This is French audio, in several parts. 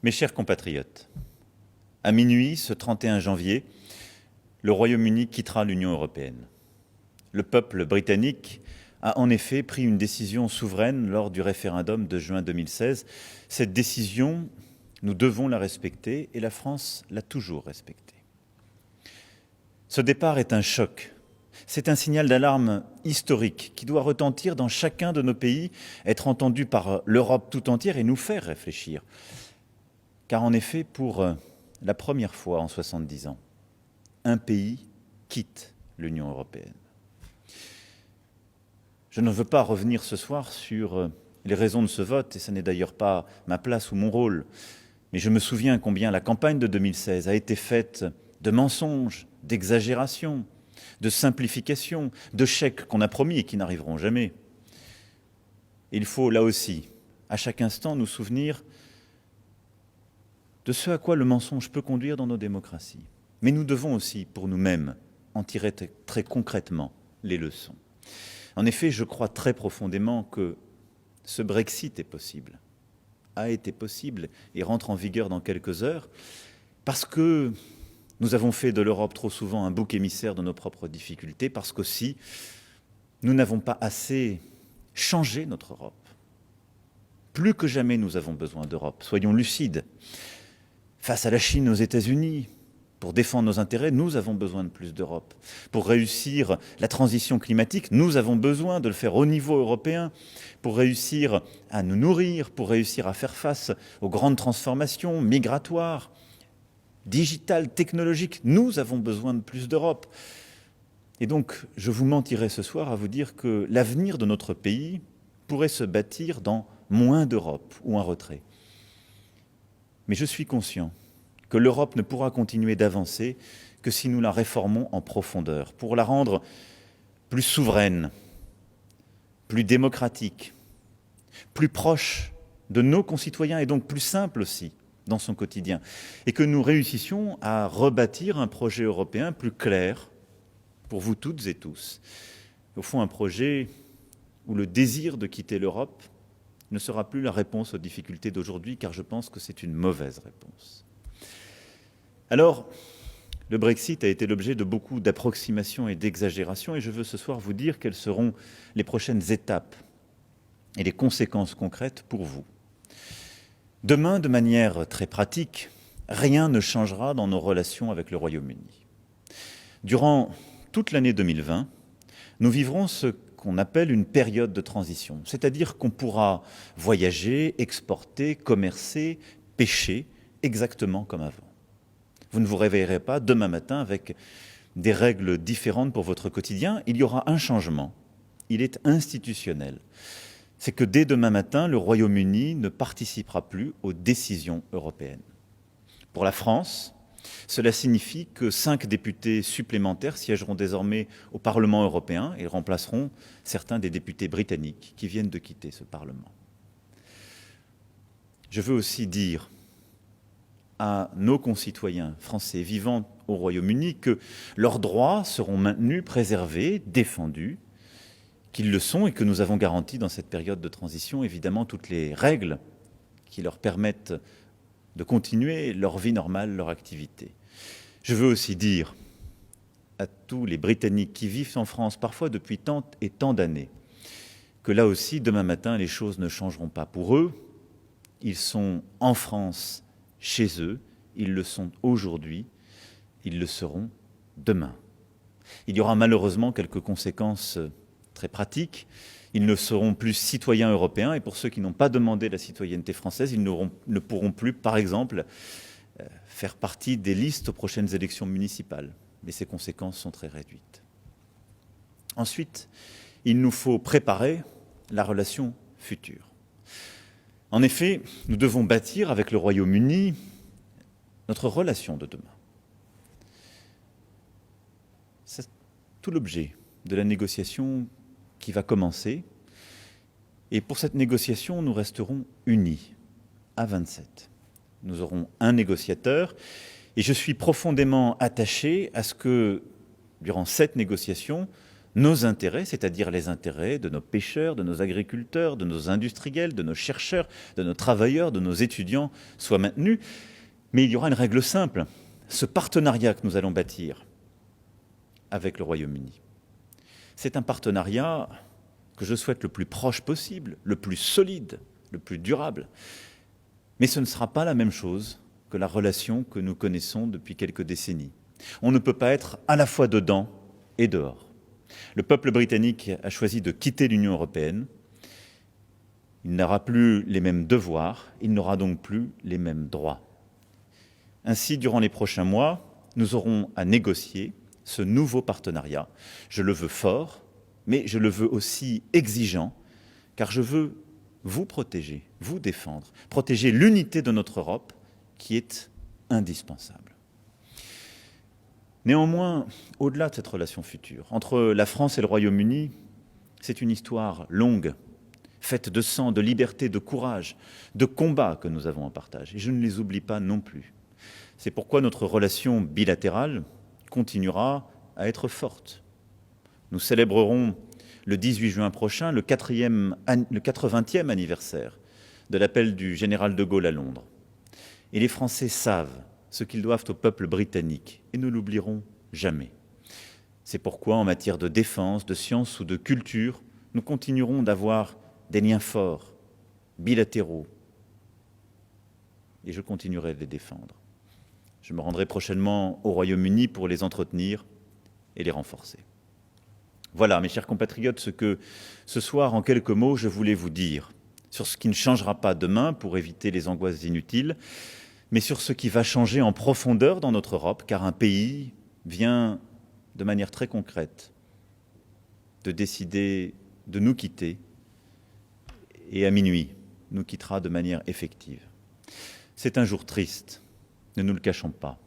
Mes chers compatriotes, à minuit, ce 31 janvier, le Royaume-Uni quittera l'Union européenne. Le peuple britannique a en effet pris une décision souveraine lors du référendum de juin 2016. Cette décision, nous devons la respecter et la France l'a toujours respectée. Ce départ est un choc. C'est un signal d'alarme historique qui doit retentir dans chacun de nos pays, être entendu par l'Europe tout entière et nous faire réfléchir. Car en effet, pour la première fois en 70 ans, un pays quitte l'Union européenne. Je ne veux pas revenir ce soir sur les raisons de ce vote, et ce n'est d'ailleurs pas ma place ou mon rôle, mais je me souviens combien la campagne de 2016 a été faite de mensonges, d'exagérations, de simplifications, de chèques qu'on a promis et qui n'arriveront jamais. Il faut là aussi, à chaque instant, nous souvenir de ce à quoi le mensonge peut conduire dans nos démocraties. Mais nous devons aussi, pour nous-mêmes, en tirer très concrètement les leçons. En effet, je crois très profondément que ce Brexit est possible, a été possible et rentre en vigueur dans quelques heures, parce que nous avons fait de l'Europe trop souvent un bouc émissaire de nos propres difficultés, parce qu'aussi, nous n'avons pas assez changé notre Europe. Plus que jamais, nous avons besoin d'Europe. Soyons lucides. Face à la Chine, aux États-Unis, pour défendre nos intérêts, nous avons besoin de plus d'Europe. Pour réussir la transition climatique, nous avons besoin de le faire au niveau européen. Pour réussir à nous nourrir, pour réussir à faire face aux grandes transformations migratoires, digitales, technologiques, nous avons besoin de plus d'Europe. Et donc, je vous mentirais ce soir à vous dire que l'avenir de notre pays pourrait se bâtir dans moins d'Europe ou un retrait. Mais je suis conscient que l'Europe ne pourra continuer d'avancer que si nous la réformons en profondeur, pour la rendre plus souveraine, plus démocratique, plus proche de nos concitoyens et donc plus simple aussi dans son quotidien, et que nous réussissions à rebâtir un projet européen plus clair pour vous toutes et tous. Au fond, un projet où le désir de quitter l'Europe ne sera plus la réponse aux difficultés d'aujourd'hui, car je pense que c'est une mauvaise réponse. Alors, le Brexit a été l'objet de beaucoup d'approximations et d'exagérations, et je veux ce soir vous dire quelles seront les prochaines étapes et les conséquences concrètes pour vous. Demain, de manière très pratique, rien ne changera dans nos relations avec le Royaume-Uni. Durant toute l'année 2020, nous vivrons ce qu'on appelle une période de transition, c'est-à-dire qu'on pourra voyager, exporter, commercer, pêcher exactement comme avant. Vous ne vous réveillerez pas demain matin avec des règles différentes pour votre quotidien. Il y aura un changement. Il est institutionnel. C'est que dès demain matin, le Royaume-Uni ne participera plus aux décisions européennes. Pour la France, cela signifie que 5 députés supplémentaires siégeront désormais au Parlement européen et remplaceront certains des députés britanniques qui viennent de quitter ce Parlement. Je veux aussi dire à nos concitoyens français vivant au Royaume-Uni que leurs droits seront maintenus, préservés, défendus, qu'ils le sont et que nous avons garanti dans cette période de transition évidemment toutes les règles qui leur permettent de continuer leur vie normale, leur activité. Je veux aussi dire à tous les Britanniques qui vivent en France, parfois depuis tant et tant d'années, que là aussi, demain matin, les choses ne changeront pas pour eux. Ils sont en France, chez eux, ils le sont aujourd'hui, ils le seront demain. Il y aura malheureusement quelques conséquences très pratiques. Ils ne seront plus citoyens européens et pour ceux qui n'ont pas demandé la citoyenneté française, ils ne pourront plus, par exemple, faire partie des listes aux prochaines élections municipales. Mais ces conséquences sont très réduites. Ensuite, il nous faut préparer la relation future. En effet, nous devons bâtir avec le Royaume-Uni notre relation de demain. C'est tout l'objet de la négociation qui va commencer. Et pour cette négociation, nous resterons unis à 27. Nous aurons un négociateur et je suis profondément attaché à ce que, durant cette négociation, nos intérêts, c'est-à-dire les intérêts de nos pêcheurs, de nos agriculteurs, de nos industriels, de nos chercheurs, de nos travailleurs, de nos étudiants, soient maintenus. Mais il y aura une règle simple. Ce partenariat que nous allons bâtir avec le Royaume-Uni, c'est un partenariat que je souhaite le plus proche possible, le plus solide, le plus durable. Mais ce ne sera pas la même chose que la relation que nous connaissons depuis quelques décennies. On ne peut pas être à la fois dedans et dehors. Le peuple britannique a choisi de quitter l'Union européenne. Il n'aura plus les mêmes devoirs, il n'aura donc plus les mêmes droits. Ainsi, durant les prochains mois, nous aurons à négocier ce nouveau partenariat. Je le veux fort, mais je le veux aussi exigeant, car je veux vous protéger, vous défendre, protéger l'unité de notre Europe qui est indispensable. Néanmoins, au-delà de cette relation future, entre la France et le Royaume-Uni, c'est une histoire longue, faite de sang, de liberté, de courage, de combats que nous avons en partage. Et je ne les oublie pas non plus. C'est pourquoi notre relation bilatérale continuera à être forte. Nous célébrerons le 18 juin prochain le 80e anniversaire de l'appel du général de Gaulle à Londres. Et les Français savent ce qu'ils doivent au peuple britannique, et ne l'oublieront jamais. C'est pourquoi, en matière de défense, de science ou de culture, nous continuerons d'avoir des liens forts, bilatéraux, et je continuerai de les défendre. Je me rendrai prochainement au Royaume-Uni pour les entretenir et les renforcer. Voilà, mes chers compatriotes, ce que ce soir, en quelques mots, je voulais vous dire sur ce qui ne changera pas demain pour éviter les angoisses inutiles, mais sur ce qui va changer en profondeur dans notre Europe, car un pays vient de manière très concrète de décider de nous quitter, et à minuit, nous quittera de manière effective. C'est un jour triste, ne nous le cachons pas,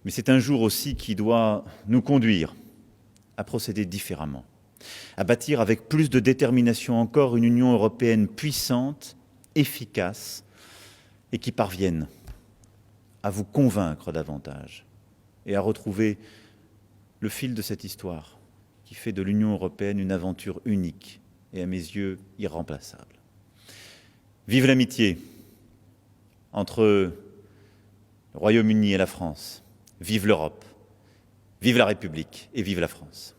mais c'est un jour aussi qui doit nous conduire à procéder différemment, à bâtir avec plus de détermination encore une Union européenne puissante, efficace, et qui parvienne à vous convaincre davantage et à retrouver le fil de cette histoire qui fait de l'Union européenne une aventure unique et à mes yeux irremplaçable. Vive l'amitié entre le Royaume-Uni et la France, vive l'Europe, vive la République et vive la France.